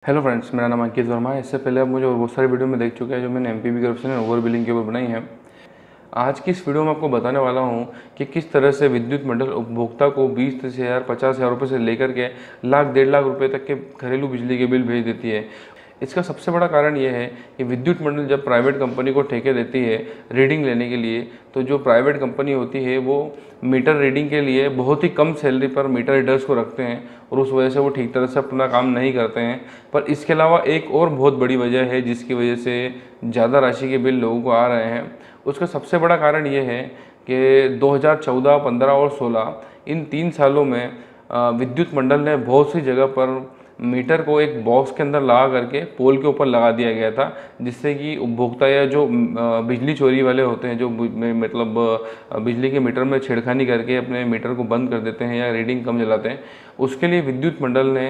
Hello friends, मेरा नाम अंकित वर्मा है। इससे पहले आप मुझे और बहुत सारी वीडियो में देख चुके हैं जो मैंने MPB corruption and over billing के ऊपर बनाई है। आज की इस वीडियो में आपको बताने वाला हूं कि किस तरह से विद्युत मंडल उपभोक्ता को 20,000 50,000 रुपये से लेकर के लाख 1.5 लाख रुपये तक के घरेलू बिजली के बिल भेज देती है। इसका सबसे बड़ा कारण यह है कि विद्युत मंडल जब प्राइवेट कंपनी को ठेके देती है रीडिंग लेने के लिए, तो जो प्राइवेट कंपनी होती है वो मीटर रीडिंग के लिए बहुत ही कम सैलरी पर मीटर रीडर्स को रखते हैं और उस वजह से वो ठीक तरह से अपना काम नहीं करते हैं। पर इसके अलावा एक और बहुत बड़ी वजह है जिसकी वजह से ज़्यादा राशि के बिल लोगों को आ रहे हैं। उसका सबसे बड़ा कारण ये है कि 2014, 15 और 16 इन 3 सालों में विद्युत मंडल ने बहुत सी जगह पर मीटर को एक बॉक्स के अंदर लगा करके पोल के ऊपर लगा दिया गया था, जिससे कि उपभोक्ता या जो बिजली चोरी वाले होते हैं, जो मतलब बिजली के मीटर में छेड़खानी करके अपने मीटर को बंद कर देते हैं या रीडिंग कम जलाते हैं, उसके लिए विद्युत मंडल ने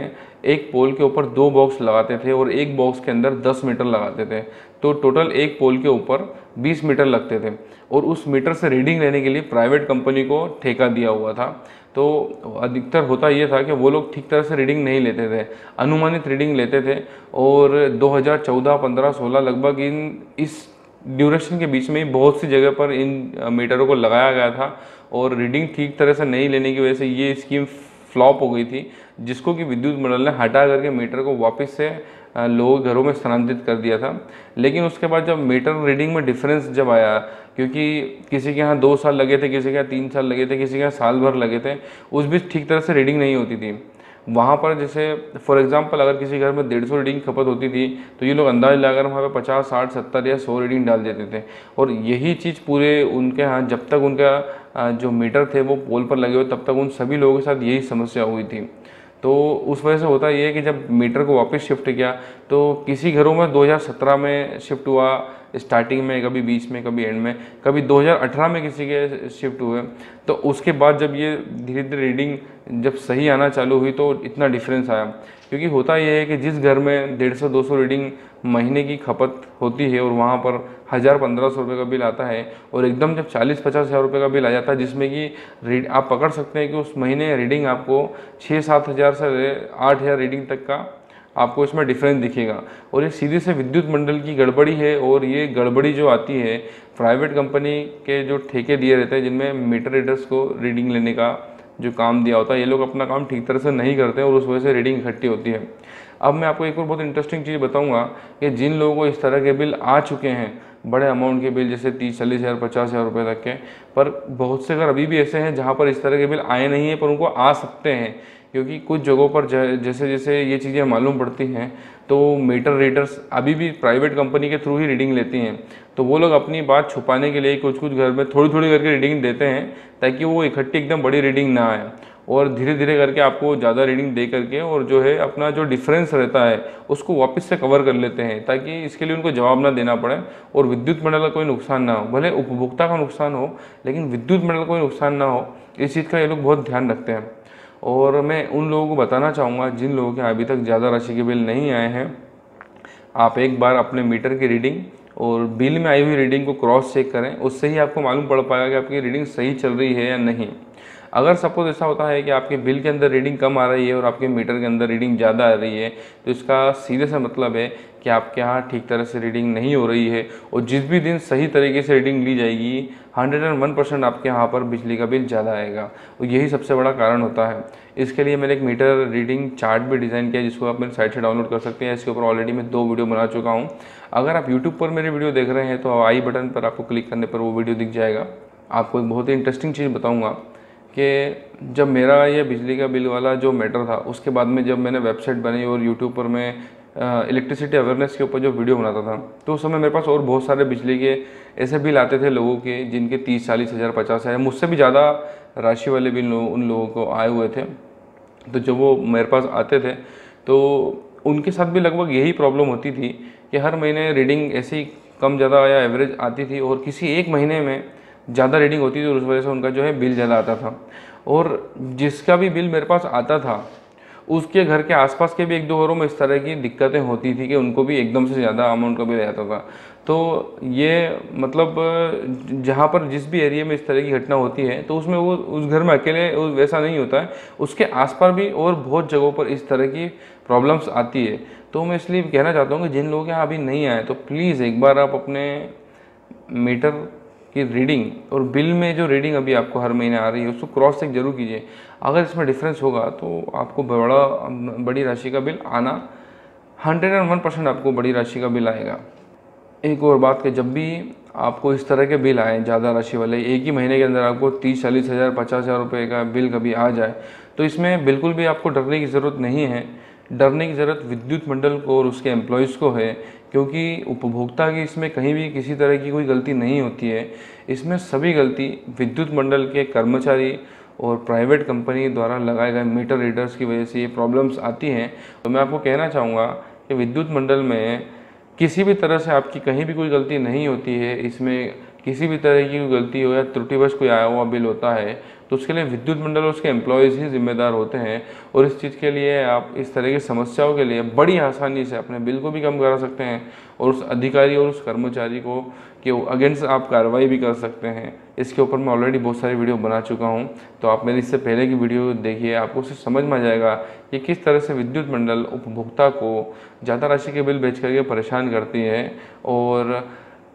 एक पोल के ऊपर 2 बॉक्स लगाते थे और एक बॉक्स के अंदर 10 मीटर लगाते थे। तो टोटल एक पोल के ऊपर 20 मीटर लगते थे और उस मीटर से रीडिंग लेने के लिए प्राइवेट कंपनी को ठेका दिया हुआ था। तो अधिकतर होता ये था कि वो लोग ठीक तरह से रीडिंग नहीं लेते थे, अनुमानित रीडिंग लेते थे। और 2014, 15, 16 लगभग इस ड्यूरेशन के बीच में ही बहुत सी जगह पर इन मीटरों को लगाया गया था और रीडिंग ठीक तरह से नहीं लेने की वजह से ये स्कीम फ्लॉप हो गई थी, जिसको कि विद्युत मंडल ने हटा करके मीटर को वापस से लोगों के घरों में स्थानांतरित कर दिया था। लेकिन उसके बाद जब मीटर रीडिंग में डिफरेंस जब आया, क्योंकि किसी के यहाँ 2 साल लगे थे, किसी के यहाँ 3 साल लगे थे, किसी के यहाँ साल भर लगे थे, उस बीच ठीक तरह से रीडिंग नहीं होती थी वहाँ पर। जैसे फॉर एग्जांपल अगर किसी घर में 150 रीडिंग खपत होती थी तो ये लोग अंदाज लगाकर वहाँ पे 50, 60, 70 या 100 रीडिंग डाल देते थे। और यही चीज़ पूरे उनके यहाँ जब तक उनका जो मीटर थे वो पोल पर लगे हुए तब तक उन सभी लोगों के साथ यही समस्या हुई थी। तो उस वजह से होता ये है कि जब मीटर को वापस शिफ्ट किया तो किसी घरों में 2017 में शिफ्ट हुआ स्टार्टिंग में, कभी बीच में, कभी एंड में, कभी 2018 में किसी के शिफ्ट हुए। तो उसके बाद जब ये धीरे धीरे रीडिंग जब सही आना चालू हुई तो इतना डिफरेंस आया। क्योंकि होता ये है कि जिस घर में 150-200 रीडिंग महीने की खपत होती है और वहाँ पर 1000-1500 रुपये का बिल आता है और एकदम जब 40-50 हज़ार रुपये का बिल आ जाता है, जिसमें कि आप पकड़ सकते हैं कि उस महीने रीडिंग आपको 6-7 हज़ार से 8 हज़ार रीडिंग तक का आपको इसमें डिफरेंस दिखेगा। और ये सीधे से विद्युत मंडल की गड़बड़ी है। और ये गड़बड़ी जो आती है प्राइवेट कंपनी के जो ठेके दिए रहते हैं जिनमें मीटर रीडर्स को रीडिंग लेने का जो काम दिया होता है, ये लोग अपना काम ठीक तरह से नहीं करते हैं और उस वजह से रीडिंग इकट्ठी होती है। अब मैं आपको एक और बहुत इंटरेस्टिंग चीज़ बताऊंगा कि जिन लोगों को इस तरह के बिल आ चुके हैं, बड़े अमाउंट के बिल जैसे 30-40 हज़ार 50 हज़ार रुपये तक के, पर बहुत से घर अभी भी ऐसे हैं जहाँ पर इस तरह के बिल आए नहीं हैं पर उनको आ सकते हैं। क्योंकि कुछ जगहों पर जैसे जैसे ये चीज़ें मालूम पड़ती हैं तो मीटर रीडर्स अभी भी प्राइवेट कंपनी के थ्रू ही रीडिंग लेती हैं। तो वो लोग अपनी बात छुपाने के लिए कुछ कुछ घर में थोड़ी थोड़ी करके रीडिंग देते हैं ताकि वो इकट्ठी एकदम बड़ी रीडिंग ना आए। और धीरे धीरे करके आपको ज़्यादा रीडिंग दे करके और जो है अपना जो डिफरेंस रहता है उसको वापस से कवर कर लेते हैं, ताकि इसके लिए उनको जवाब ना देना पड़े और विद्युत मंडल का कोई नुकसान ना हो। भले उपभोक्ता का नुकसान हो लेकिन विद्युत मंडल का कोई नुकसान ना हो, इस चीज़ का ये लोग बहुत ध्यान रखते हैं। और मैं उन लोगों को बताना चाहूँगा जिन लोगों के अभी तक ज़्यादा राशि के बिल नहीं आए हैं, आप एक बार अपने मीटर की रीडिंग और बिल में आई हुई रीडिंग को क्रॉस चेक करें। उससे ही आपको मालूम पड़ पाएगा कि आपकी रीडिंग सही चल रही है या नहीं। अगर सपोज ऐसा होता है कि आपके बिल के अंदर रीडिंग कम आ रही है और आपके मीटर के अंदर रीडिंग ज़्यादा आ रही है, तो इसका सीधे सा मतलब है कि आपके यहाँ ठीक तरह से रीडिंग नहीं हो रही है। और जिस भी दिन सही तरीके से रीडिंग ली जाएगी 101% आपके यहाँ पर बिजली का बिल ज़्यादा आएगा और यही सबसे बड़ा कारण होता है। इसके लिए मैंने एक मीटर रीडिंग चार्ट भी डिज़ाइन किया जिसको आप मेरे साइट से डाउनलोड कर सकते हैं। इसके ऊपर ऑलरेडी मैं 2 वीडियो बना चुका हूँ। अगर आप यूट्यूब पर मेरे वीडियो देख रहे हैं तो आई बटन पर आपको क्लिक करने पर वो वीडियो दिख जाएगा। आपको एक बहुत ही इंटरेस्टिंग चीज़ बताऊँगा कि जब मेरा ये बिजली का बिल वाला जो मैटर था, उसके बाद में जब मैंने वेबसाइट बनाई और यूट्यूब पर मैं इलेक्ट्रिसिटी अवेयरनेस के ऊपर जो वीडियो बनाता था, तो उस समय मेरे पास और बहुत सारे बिजली के ऐसे बिल आते थे लोगों के जिनके 30-40 हज़ार 50 हज़ार मुझसे भी ज़्यादा राशि वाले बिल उन लोगों को आए हुए थे। तो जब वो मेरे पास आते थे तो उनके साथ भी लगभग यही प्रॉब्लम होती थी कि हर महीने रीडिंग ऐसी कम ज़्यादा या एवरेज आती थी और किसी एक महीने में ज़्यादा रीडिंग होती थी और उस वजह से उनका जो है बिल ज़्यादा आता था। और जिसका भी बिल मेरे पास आता था उसके घर के आसपास के भी 1-2 घरों में इस तरह की दिक्कतें होती थी कि उनको भी एकदम से ज़्यादा अमाउंट का बिल आ जाता था। तो ये मतलब जहाँ पर जिस भी एरिया में इस तरह की घटना होती है तो उसमें वो उस घर में अकेले वैसा नहीं होता है, उसके आसपास भी और बहुत जगहों पर इस तरह की प्रॉब्लम्स आती है। तो मैं इसलिए कहना चाहता हूँ कि जिन लोगों के यहाँ अभी नहीं आए तो प्लीज़ एक बार आप अपने मीटर की रीडिंग और बिल में जो रीडिंग अभी आपको हर महीने आ रही है उसको क्रॉस चेक जरूर कीजिए। अगर इसमें डिफरेंस होगा तो आपको बड़ी राशि का बिल आना 101% आपको बड़ी राशि का बिल आएगा। एक और बात कि जब भी आपको इस तरह के बिल आए ज़्यादा राशि वाले, एक ही महीने के अंदर आपको 30-40 हज़ार 50 हज़ार रुपये का बिल कभी आ जाए, तो इसमें बिल्कुल भी आपको डरने की ज़रूरत नहीं है। डरने की ज़रूरत विद्युत मंडल को और उसके एम्प्लॉयज़ को है, क्योंकि उपभोक्ता की इसमें कहीं भी किसी तरह की कोई गलती नहीं होती है। इसमें सभी गलती विद्युत मंडल के कर्मचारी और प्राइवेट कंपनी द्वारा लगाए गए मीटर रीडर्स की वजह से ये प्रॉब्लम्स आती हैं। तो मैं आपको कहना चाहूँगा कि विद्युत मंडल में किसी भी तरह से आपकी कहीं भी कोई गलती नहीं होती है। इसमें किसी भी तरह की कोई गलती हो या त्रुटिवश कोई आया हुआ बिल होता है तो उसके लिए विद्युत मंडल और उसके एम्प्लॉयज़ ही जिम्मेदार होते हैं। और इस चीज़ के लिए आप इस तरह की समस्याओं के लिए बड़ी आसानी से अपने बिल को भी कम करा सकते हैं और उस अधिकारी और उस कर्मचारी को के अगेंस्ट आप कार्रवाई भी कर सकते हैं। इसके ऊपर मैं ऑलरेडी बहुत सारी वीडियो बना चुका हूं, तो आप मेरी इससे पहले की वीडियो देखिए, आपको उससे समझ में आ जाएगा कि किस तरह से विद्युत मंडल उपभोक्ता को ज़्यादा राशि के बिल बेच करके परेशान करती है। और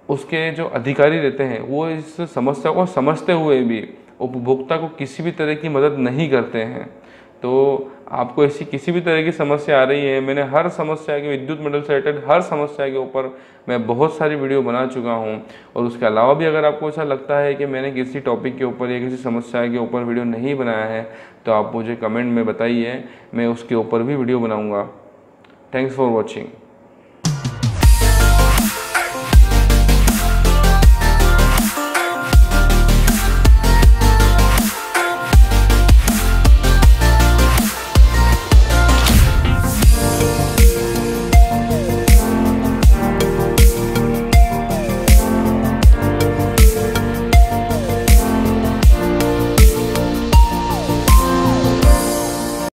उसके जो अधिकारी रहते हैं वो इस समस्या को समझते हुए भी उपभोक्ता को किसी भी तरह की मदद नहीं करते हैं। तो आपको ऐसी किसी भी तरह की समस्या आ रही है, मैंने हर समस्या के विद्युत मंडल से रिलेटेड हर समस्या के ऊपर मैं बहुत सारी वीडियो बना चुका हूं। और उसके अलावा भी अगर आपको ऐसा लगता है कि मैंने किसी टॉपिक के ऊपर या किसी समस्या के ऊपर वीडियो नहीं बनाया है तो आप मुझे कमेंट में बताइए, मैं उसके ऊपर भी वीडियो बनाऊँगा। Thanks for watching.